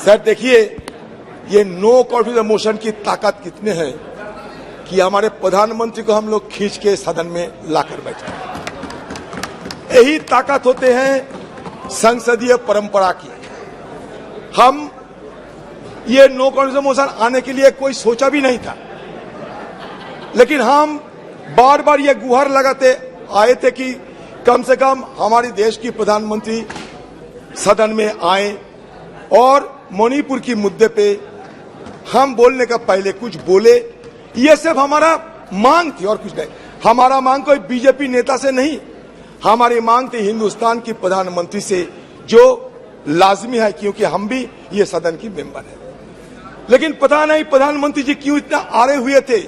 Sir देखिए, ये no confidence motion की ताकत कितने है कि हमारे प्रधानमंत्री को हम लोग खींच के सदन में लाकर बैठे। यही ताकत होते हैं संसदीय परंपरा की। हम ये नो कॉन्फिडेंस मोशन आने के लिए कोई सोचा भी नहीं था, लेकिन हम बार बार ये गुहार लगाते आए थे कि कम से कम हमारे देश की प्रधानमंत्री सदन में आए और मणिपुर की मुद्दे पे हम बोलने का पहले कुछ बोले। ये सिर्फ हमारा मांग थी और कुछ नहीं। हमारा मांग कोई बीजेपी नेता से नहीं, हमारी मांग थी हिंदुस्तान की प्रधानमंत्री से, जो लाजमी है क्योंकि हम भी ये सदन की मेंबर है। लेकिन पता नहीं प्रधानमंत्री जी क्यों इतना आड़े हुए थे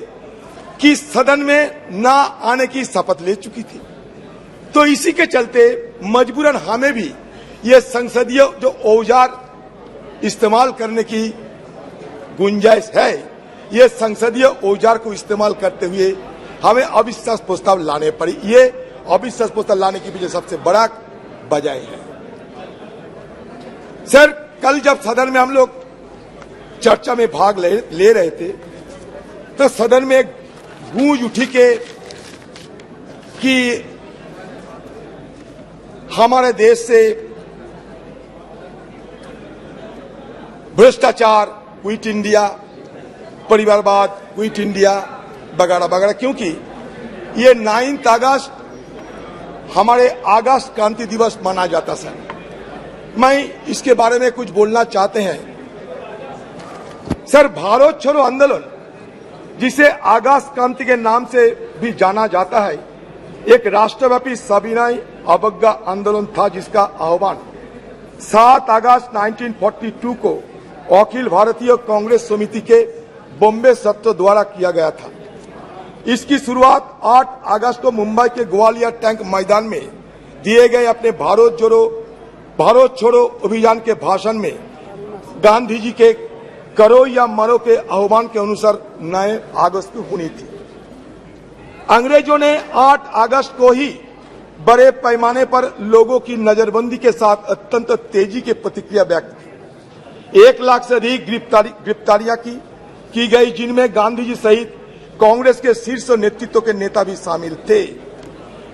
कि सदन में ना आने की शपथ ले चुकी थी। तो इसी के चलते मजबूरन हमें भी ये संसदीय जो औजार इस्तेमाल करने की गुंजाइश है, ये संसदीय औजार को इस्तेमाल करते हुए हमें अविश्वास प्रस्ताव लाने पड़ी। ये अविश्वास प्रस्ताव लाने के पीछे सबसे बड़ा वजह है। सर, कल जब सदन में हम लोग चर्चा में भाग ले रहे थे तो सदन में एक गूंज उठी कि हमारे देश से भ्रष्टाचार, क्विट इंडिया, परिवारवाद, क्विट इंडिया वगैरह वगैरह, क्योंकि ये 9 अगस्त हमारे अगस्त क्रांति दिवस माना जाता सर। मैं इसके बारे में कुछ बोलना चाहते हैं। सर, भारत छोड़ो आंदोलन, जिसे अगस्त क्रांति के नाम से भी जाना जाता है, एक राष्ट्रव्यापी सविनय अवज्ञा आंदोलन था जिसका आह्वान 7 अगस्त 1942 को अखिल भारतीय कांग्रेस समिति के बॉम्बे सत्र द्वारा किया गया था। इसकी शुरुआत 8 अगस्त को मुंबई के ग्वालियर टैंक मैदान में दिए गए अपने भारत छोड़ो अभियान के भाषण में गांधी जी के करो या मरो के आह्वान के अनुसार 9 अगस्त को हुई थी। अंग्रेजों ने 8 अगस्त को ही बड़े पैमाने पर लोगों की नजरबंदी के साथ अत्यंत तेजी की प्रतिक्रिया व्यक्त की। 1 लाख से अधिक गिरफ्तारियां की गई, जिनमें गांधी जी सहित कांग्रेस के शीर्ष नेतृत्व के नेता भी शामिल थे।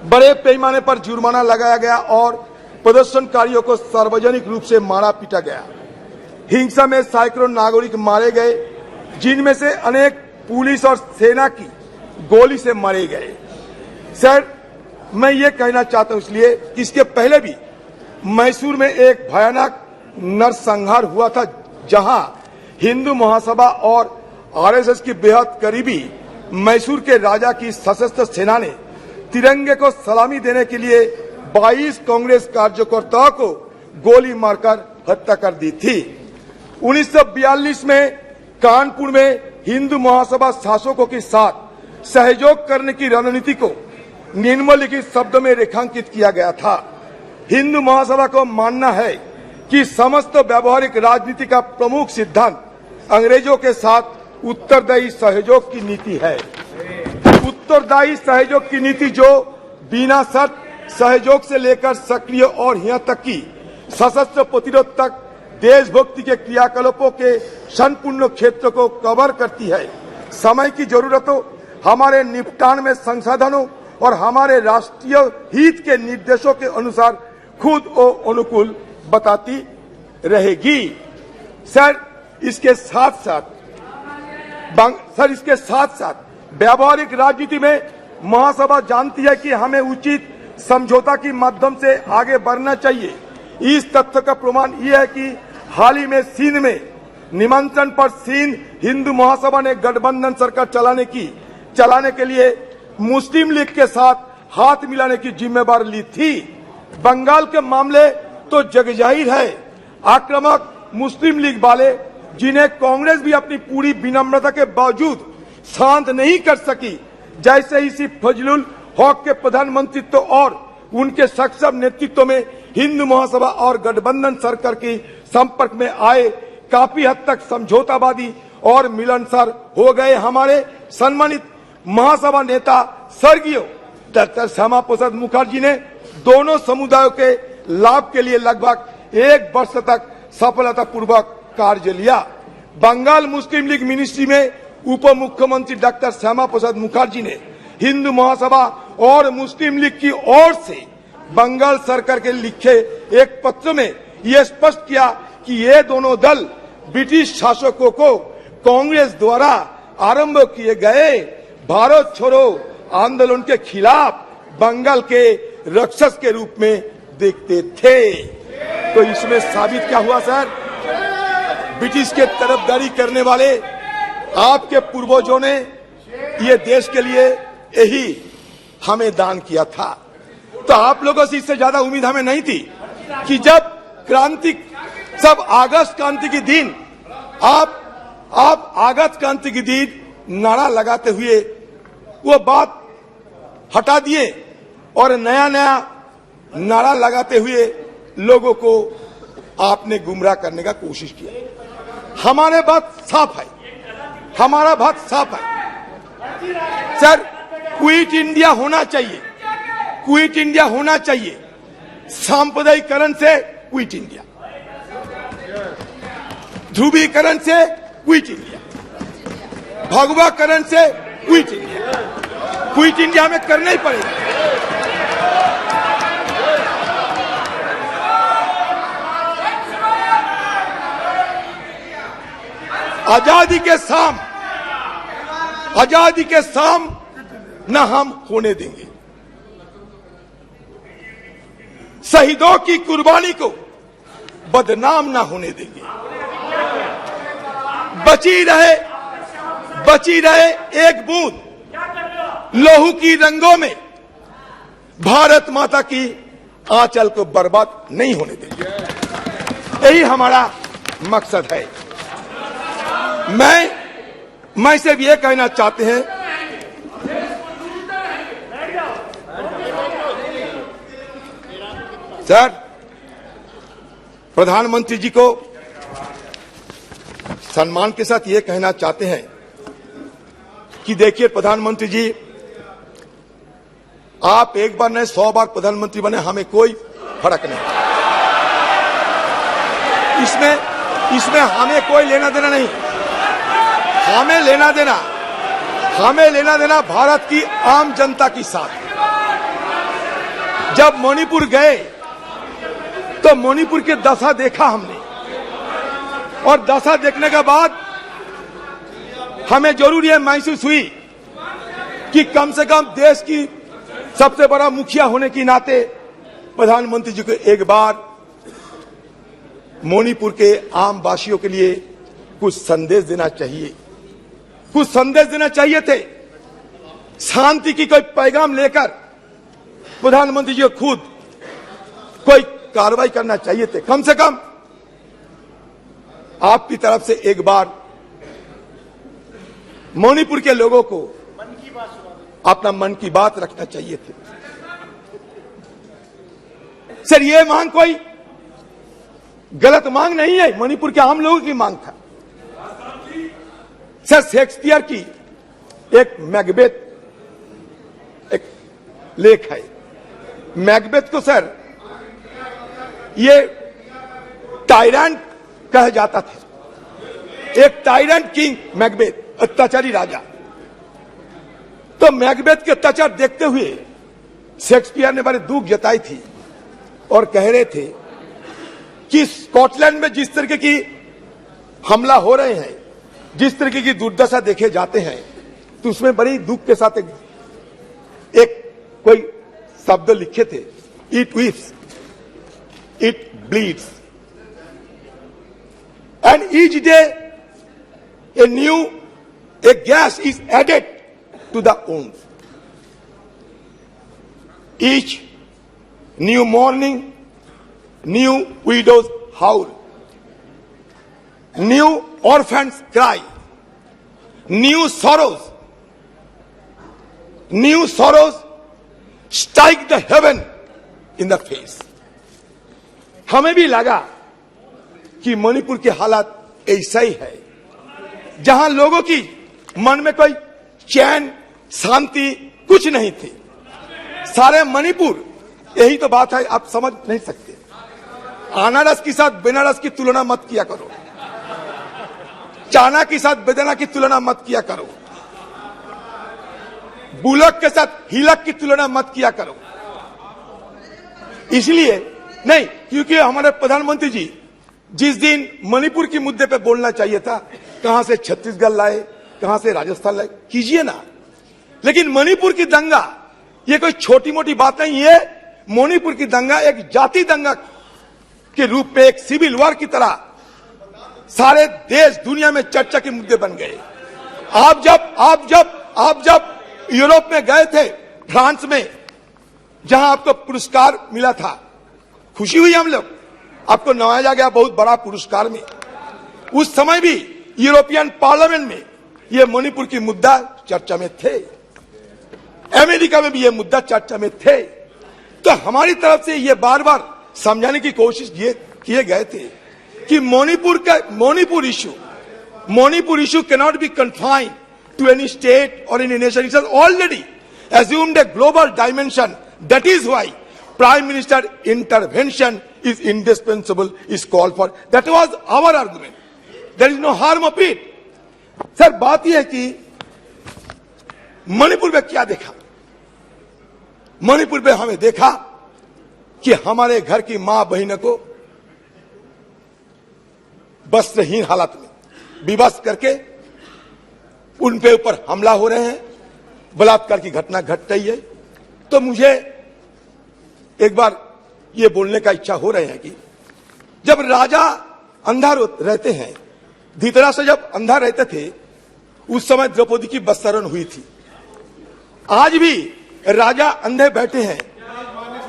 बड़े पैमाने पर जुर्माना लगाया गया और प्रदर्शनकारियों को सार्वजनिक रूप से मारा पीटा गया। हिंसा में सैकड़ों नागरिक मारे गए, जिनमें से अनेक पुलिस और सेना की गोली से मारे गए। सर, मैं ये कहना चाहता हूं इसलिए कि इसके पहले भी मैसूर में एक भयानक नरसंहार हुआ था, जहां हिंदू महासभा और आरएसएस की बेहद करीबी मैसूर के राजा की सशस्त्र सेना ने तिरंगे को सलामी देने के लिए 22 कांग्रेस कार्यकर्ताओं को गोली मारकर हत्या कर दी थी। 1942 में कानपुर में हिंदू महासभा शासकों के साथ सहयोग करने की रणनीति को निम्नलिखित शब्दों में रेखांकित किया गया था। हिंदू महासभा को मानना है कि समस्त व्यवहारिक राजनीति का प्रमुख सिद्धांत अंग्रेजों के साथ उत्तरदायी सहयोग की नीति है। उत्तरदायी सहयोग की नीति जो बिना शर्त सहयोग से लेकर सक्रिय और यहाँ तक कि सशस्त्र प्रतिरोध तक देशभक्ति के क्रियाकलापों के संपूर्ण क्षेत्र को कवर करती है। समय की जरूरतों, हमारे निपटान में संसाधनों और हमारे राष्ट्रीय हित के निर्देशों के अनुसार खुद को अनुकूल बताती रहेगी। सर, इसके साथ साथ व्यावहारिक राजनीति में महासभा जानती है कि हमें उचित समझौता के माध्यम से आगे बढ़ना चाहिए। इस तथ्य का प्रमाण यह है कि हाल ही में सिंध में निमंत्रण पर सिंध हिंदू महासभा ने गठबंधन सरकार चलाने के लिए मुस्लिम लीग के साथ हाथ मिलाने की जिम्मेदारी ली थी। बंगाल के मामले तो जगजाहिर है, आक्रामक मुस्लिम लीग वाले, जिन्हें कांग्रेस भी अपनी पूरी विनम्रता के बावजूद शांत नहीं कर सकी, जैसे इसी फजलुल हक के प्रधानमंत्रित्व और उनके सक्षम नेतृत्व में हिंदू महासभा और गठबंधन सरकार के संपर्क में आए, काफी हद तक समझौतावादी और मिलनसार हो गए। हमारे सम्मानित महासभा नेता स्वर्गीय डॉक्टर श्यामा प्रसाद मुखर्जी ने दोनों समुदायों के लाभ के लिए लगभग 1 वर्ष तक सफलतापूर्वक कार्य लिया। बंगाल मुस्लिम लीग मिनिस्ट्री में उप मुख्यमंत्री डॉक्टर श्यामा प्रसाद मुखर्जी ने हिंदू महासभा और मुस्लिम लीग की ओर से बंगाल सरकार के लिखे एक पत्र में यह स्पष्ट किया कि ये दोनों दल ब्रिटिश शासकों को कांग्रेस द्वारा आरंभ किए गए भारत छोड़ो आंदोलन के खिलाफ बंगाल के राक्षस के रूप में देखते थे। तो इसमें साबित क्या हुआ सर? ब्रिटिश के तरफदारी करने वाले आपके पूर्वजों ने ये देश के लिए यही हमें दान किया था। तो आप लोगों से इससे ज्यादा उम्मीद हमें नहीं थी कि जब क्रांति सब अगस्त क्रांति के दिन आप अगस्त क्रांति के दिन नारा लगाते हुए वो बात हटा दिए और नया नया नारा लगाते हुए लोगों को आपने गुमराह करने का कोशिश किया। हमारे बात साफ है, हमारा बात साफ है सर, क्विट इंडिया होना चाहिए, क्विट इंडिया होना चाहिए। सांप्रदायिकरण से क्विट इंडिया, ध्रुवीकरण से क्विट इंडिया, भगवाकरण से क्विट इंडिया। क्विट इंडिया हमें करना ही पड़ेगा। आजादी के शाम न हम होने देंगे। शहीदों की कुर्बानी को बदनाम ना होने देंगे। बची रहे एक बूंद लहू की रंगों में भारत माता की आंचल को बर्बाद नहीं होने देंगे। यही हमारा मकसद है। मैं सिर्फ ये कहना चाहते हैं सर, प्रधानमंत्री जी को सम्मान के साथ ये कहना चाहते हैं कि देखिए प्रधानमंत्री जी, आप एक बार नहीं 100 बार प्रधानमंत्री बने, हमें कोई फर्क नहीं। इसमें हमें कोई लेना देना नहीं। हमें लेना देना भारत की आम जनता के साथ। जब मणिपुर गए तो मणिपुर की दशा देखा हमने, और दशा देखने के बाद हमें जरूर यह महसूस हुई कि कम से कम देश की सबसे बड़ा मुखिया होने के नाते प्रधानमंत्री जी को एक बार मणिपुर के आम वासियों के लिए कुछ संदेश देना चाहिए, कुछ संदेश देना चाहिए थे। शांति की कोई पैगाम लेकर प्रधानमंत्री जी को खुद कोई कार्रवाई करना चाहिए थे। कम से कम आपकी तरफ से एक बार मणिपुर के लोगों को अपना मन की बात रखना चाहिए थे। सर, ये मांग कोई गलत मांग नहीं है, मणिपुर के आम लोगों की मांग था। सर, शेक्सपियर की एक मैकबेथ एक लेख है। मैकबेथ को सर ये टायरेंट कहा जाता था। एक टायरेंट किंग मैकबेथ, अत्याचारी राजा। तो मैकबेथ के अत्याचार देखते हुए शेक्सपियर ने बड़े दुख जताई थी और कह रहे थे कि स्कॉटलैंड में जिस तरीके की हमला हो रहे हैं, जिस तरीके की दुर्दशा देखे जाते हैं, तो उसमें बड़ी दुख के साथ एक कोई शब्द लिखे थे, it weeps, it bleeds, and each day a gas is added to the wounds. Each new morning, new widows howl, new orphans cry, new sorrows strike the heaven in the face. हमें भी लगा कि मणिपुर की हालत ऐसा ही है, जहां लोगों की मन में कोई चैन शांति कुछ नहीं थी। सारे मणिपुर, यही तो बात है, आप समझ नहीं सकते। अनारस के साथ बनारस की तुलना मत किया करो। चाना के साथ बेदाना की तुलना मत किया करो, बुलक के साथ हिलक की तुलना मत किया करो। इसलिए नहीं, क्योंकि हमारे प्रधानमंत्री जी जिस दिन मणिपुर के मुद्दे पे बोलना चाहिए था, कहां से छत्तीसगढ़ लाए, कहां से राजस्थान लाए, कीजिए ना। लेकिन मणिपुर की दंगा ये कोई छोटी मोटी बात नहीं है। मणिपुर की दंगा एक जाति दंगा के रूप में, एक सिविल वॉर की तरह सारे देश दुनिया में चर्चा के मुद्दे बन गए। आप जब यूरोप में गए थे, फ्रांस में, जहां आपको पुरस्कार मिला था, खुशी हुई हम लोग, आपको नवाजा गया बहुत बड़ा पुरस्कार में। उस समय भी यूरोपियन पार्लियामेंट में यह मणिपुर की मुद्दा चर्चा में थे, अमेरिका में भी यह मुद्दा चर्चा में थे। तो हमारी तरफ से यह बार बार समझाने की कोशिश ये किए गए थे कि Manipur issue cannot be confined to any state or any nation. It has already assumed a global dimension. That is why Prime Minister intervention is indispensable, is called for. That was our argument. There is no harm of it. Sir, बात यह है कि मणिपुर में क्या देखा? मणिपुर में हमें देखा कि हमारे घर की मां बहनों को वस्त्रहीन हालत में विवश करके उन पे ऊपर हमला हो रहे हैं, बलात्कार की घटना घट रही है। तो मुझे एक बार ये बोलने का इच्छा हो रहे हैं कि जब राजा अंधा रहते हैं, धृतराष्ट्र जब अंधा रहते थे, उस समय द्रौपदी की वस्त्रण हुई थी। आज भी राजा अंधे बैठे हैं,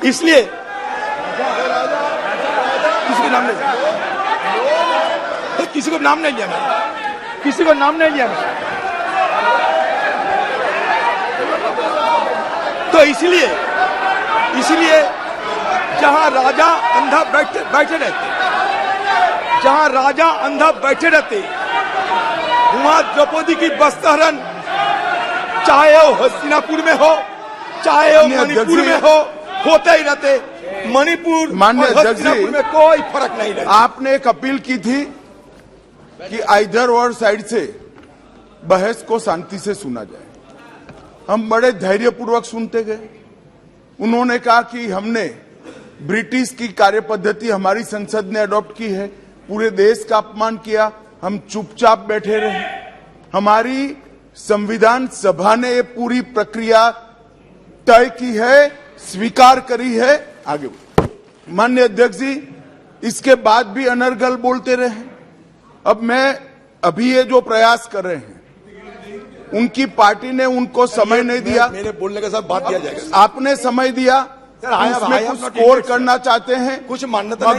इसलिए किसी को नाम नहीं लिया, किसी को नाम नहीं लिया मैंने, किसी को नाम नहीं लिया मैंने। तो इसलिए जहां राजा अंधा बैठे रहते, जहां राजा अंधा बैठे रहते, वहां द्रौपदी की वस्त्रहरण, चाहे वो हस्तिनापुर में हो, चाहे वो मणिपुर में हो, होते ही रहते। मणिपुर और हस्तिनापुर में कोई फर्क नहीं रहता। आपने एक अपील की थी कि आइदर और साइड से बहस को शांति से सुना जाए। हम बड़े धैर्यपूर्वक सुनते गए। उन्होंने कहा कि हमने ब्रिटिश की कार्यपद्धति हमारी संसद ने अडॉप्ट की है, पूरे देश का अपमान किया, हम चुपचाप बैठे रहे। हमारी संविधान सभा ने ये पूरी प्रक्रिया तय की है, स्वीकार करी है। आगे माननीय अध्यक्ष जी, इसके बाद भी अनर्गल बोलते रहे। अब मैं अभी ये जो प्रयास कर रहे हैं, उनकी पार्टी ने उनको समय नहीं दिया। मेरे बोलने के साथ बात किया जाएगा। आपने समय दिया, उसमें कुछ स्कोर करना चाहते हैं, कुछ मान्यता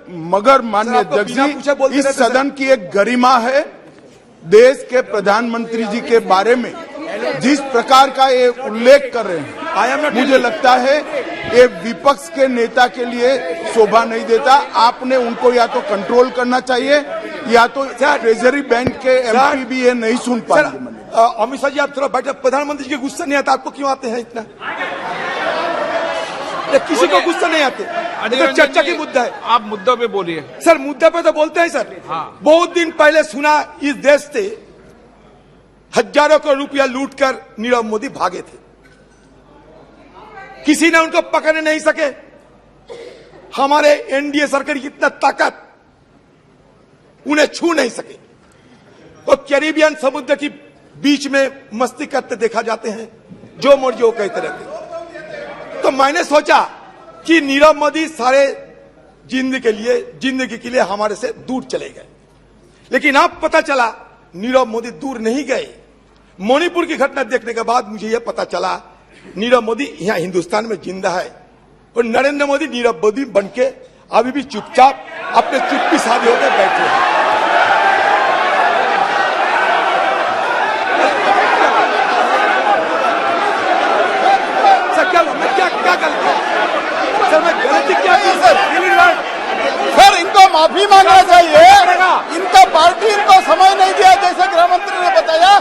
मगर माननीय अध्यक्ष जी, इस सदन की एक गरिमा है। देश के प्रधानमंत्री जी के बारे में जिस प्रकार का ये उल्लेख कर रहे हैं, मुझे लगता है ये विपक्ष के नेता के लिए शोभा नहीं देता। आपने उनको या तो कंट्रोल करना चाहिए, या तो ट्रेजरी बैंक के एमपी भी ये नहीं सुन पाएंगे। अमित शाह जी, आप थोड़ा बैठे, प्रधानमंत्री जी के गुस्सा नहीं आता आपको? क्यों आते हैं इतना? किसी को गुस्सा नहीं आते, तो चर्चा की मुद्दा है। आप मुद्दों पे बोलिए सर। मुद्दे पे तो बोलते हैं सर। हाँ। बहुत दिन पहले सुना इस देश से हजारों करोड़ रुपया लूटकर नीरव मोदी भागे थे, किसी ने उनको पकड़ने नहीं सके। हमारे एनडीए सरकार की इतना ताकत, उन्हें छू नहीं सके। वो कैरिबियन समुद्र की बीच में मस्ती करते देखा जाते हैं, जो मर्जी वो कहते रहते। तो मैंने सोचा कि नीरव मोदी सारे जिंदगी के लिए हमारे से दूर चले गए, लेकिन अब पता चला नीरव मोदी दूर नहीं गए। मणिपुर की घटना देखने के बाद मुझे यह पता चला नीरव मोदी यहां हिंदुस्तान में जिंदा है, और नरेंद्र मोदी नीरव मोदी बनके अभी भी चुपचाप अपने चुप्पी साधे होकर बैठे हैं। गलती क्या की सर? सर, इनको माफी मांगना चाहिए। इनका पार्टी इनको समय नहीं दिया, जैसे गृह मंत्री ने बताया।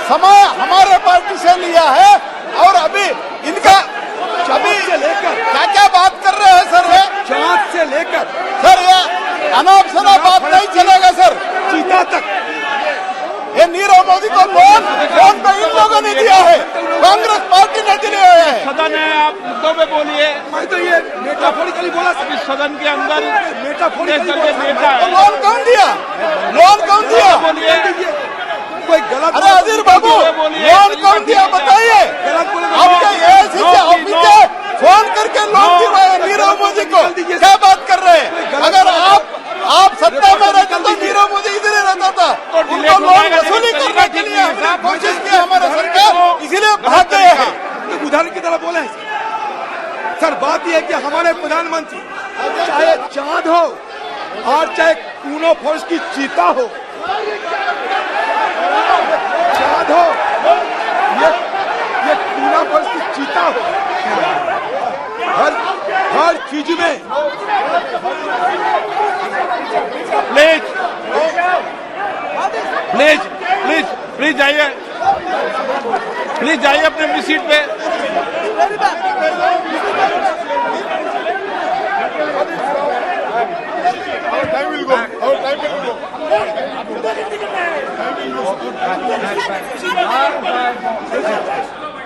समय हमारे पार्टी से लिया है, और अभी इनका से लेकर क्या क्या बात कर रहे हैं सर? ये जांच से लेकर सर, ये अनाप शनाप बात नहीं चलेगा सर। चीता तक हुए बोलिए। मैं तो ये मेटाफोरिकली बोला। अभी सदन के अंदर मेटाफोरिकली नेता है। लोन कौन दिया? लोन कौन दिया? बोलिए। कोई गलत अरे अजीर बाबू, लोन कौन दिया बताइए। आपके एआईसीसी ऑफिसर फोन करके लोन दिलवाए नीरव मोदी को। क्या बात कर रहे हैं? अगर आप सत्ता में रहते तो नीरव मोदी इधर ही रहता था। उनको लोन वसूली करने के लिए हमने कोशिश की, हमारा सरकार इसीलिए भाग गए हैं। उदाहरण की तरह बोले सर, बात यह है कि हमारे प्रधानमंत्री चाहे चांद हो और चाहे कूनो फोर्स की चीता हो, चांद हो ये कूना फोर्स की चीता हो, हर चीज में प्लीज प्लीज प्लीज प्लीज जाइए, प्लीज जाइए अपने अपनी सीट पे।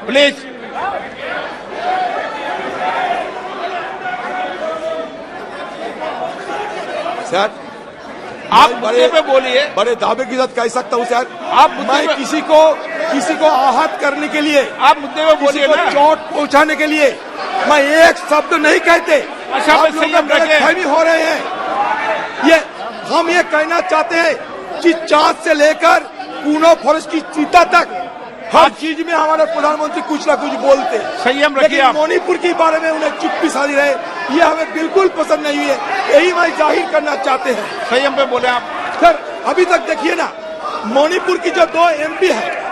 प्लीज सर, आप मुद्दे पे बोलिए। बड़े दावे के साथ कह सकता हूँ सर, आप मुद्दे मैं पे- किसी को आहत करने के लिए, आप मुद्दे पे किसी बोलिए को ना। चोट पहुंचाने के लिए मैं एक शब्द नहीं कहते। अच्छा, आप मैं लोग संयम रखें। गलतफहमी हो रहे हैं। हम ये कहना चाहते हैं कि चांद से लेकर कूनो फॉरेस्ट की चीता तक हर चीज में हमारे प्रधानमंत्री कुछ ना कुछ बोलते। संयम रखिए लेकिन आप। मणिपुर के बारे में उन्हें चुप्पी साधी रहे, ये हमें बिल्कुल पसंद नहीं हुई है। यही मैं जाहिर करना चाहते हैं। संयम पे बोले आप। सर, अभी तक देखिए ना, मणिपुर की जो 2 एमपी है,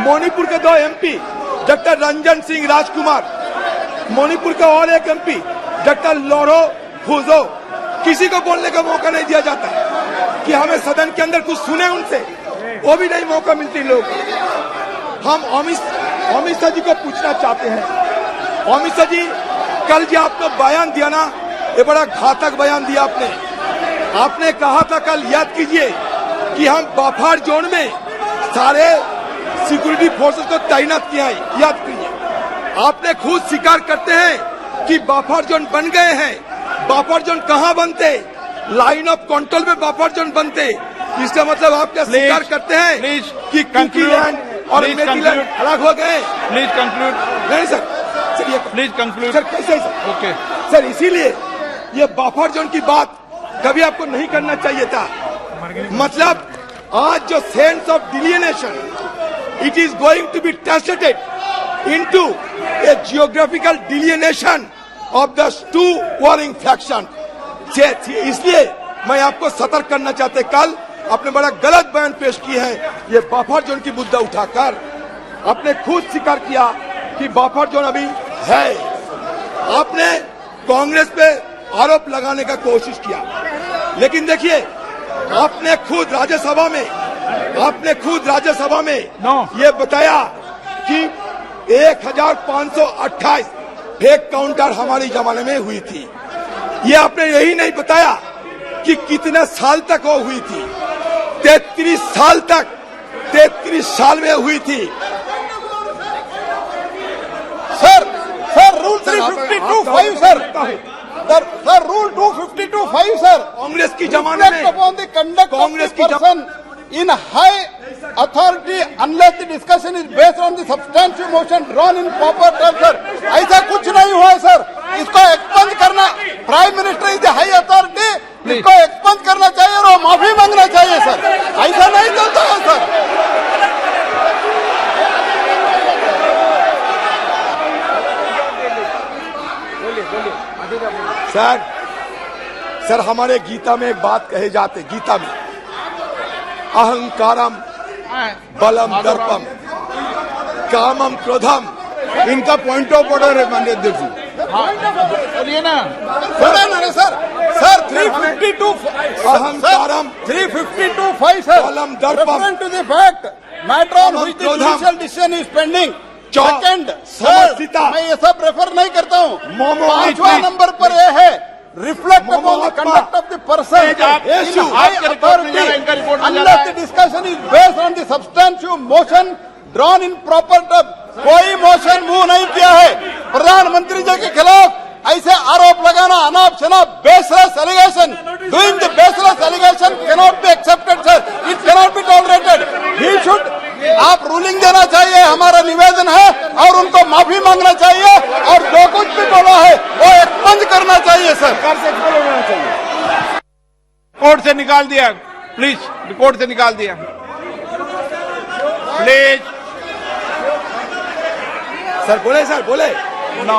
मणिपुर के 2 एमपी डॉक्टर रंजन सिंह राजकुमार, मणिपुर का और एक एमपी डॉक्टर लोरो फुजो, किसी को बोलने का मौका नहीं दिया जाता कि हमें सदन के अंदर कुछ सुने उनसे, वो भी नहीं मौका मिलती लोग। हम अमित शाह जी को पूछना चाहते हैं, अमित शाह जी, कल जो आपने बयान दिया ना, ये बड़ा घातक बयान दिया आपने। आपने कहा था कल, याद कीजिए, कि हम बफर जोन में सारे सिक्योरिटी फोर्सेस को तैनात किया है। याद कीजिए, आपने खुद स्वीकार करते हैं कि बफर जोन बन गए हैं। बफर जोन कहाँ बनते? लाइन ऑफ कंट्रोल में बफर जोन बनते। इसका मतलब आप क्या स्वीकार करते हैं कि कुकीलैंड और मेटीलैंड अलग हो गए? Please conclude. नहीं सर, सर ये प्लीज कंक्लूड। सर कैसे सर? ओके सर, इसीलिए ये बफर जोन की बात कभी आपको नहीं करना चाहिए था। मतलब आज जो sense of delineation, it is going to be translated into a geographical delineation of the 2 warring faction. इसलिए मैं आपको सतर्क करना चाहते, कल आपने बड़ा गलत बयान पेश किया है। ये बफर जोन की मुद्दा उठाकर आपने खुद स्वीकार किया कि बफर जोन अभी है। आपने कांग्रेस पे आरोप लगाने का कोशिश किया, लेकिन देखिए, आपने खुद राज्यसभा में ये बताया कि 1528 फेक काउंटर हमारे जमाने में हुई थी। ये आपने यही नहीं बताया कि कितने साल तक वो हुई थी। 33 साल तक, 33 साल में हुई थी। Sir rule 352(5) sir rule 252(5) sir, Congress की जमाने में अपॉन द कंडक्ट कांग्रेस की person in high authority unless the discussion is based on the substantial motion drawn in proper term. Sir, ऐसा कुछ नहीं हुआ सर। इसको एक्सपंज करना, prime minister is the high authority, इसको एक्सपंज करना चाहिए और माफी मांगना चाहिए सर। ऐसा नहीं चलता है सर। सर, हमारे गीता में एक बात कहे जाते, गीता में, अहंकारम बलम दर्पम कामम क्रोधम। इनका पॉइंट ऑफ ऑर्डर है माननीय अध्यक्ष जी। बोलिए ना। बोला ना सर। सर 352 अहंकारम 352(5) सर, बलम दर्पम referring to the fact matter on which the क्रोधम। judicial decision is pending. चौ- सेकंड समर्थिता। सर, मैं ये सब रेफर नहीं करता हूँ। मोमो 5वां आत्मा। नंबर पर यह है, रिफ्लेक्ट मोमो अपॉन द आत्मा। कंडक्ट ऑफ द पर्सन ये जो इन हाई आपके रिपोर्ट में जा रहा है, अथॉरिटी इनका रिपोर्ट में जा अनलेस रहा the discussion is based on the substantial motion drawn in proper term. कोई मोशन मूव नहीं किया है प्रधानमंत्री जी के खिलाफ। और उनको माफी मांगना चाहिए और जो कुछ भी बोला है वो एक्सपंज करना चाहिए सर। कोर्ट से निकाल दिया, प्लीज कोर्ट से निकाल दिया, प्लीज। सर बोले नो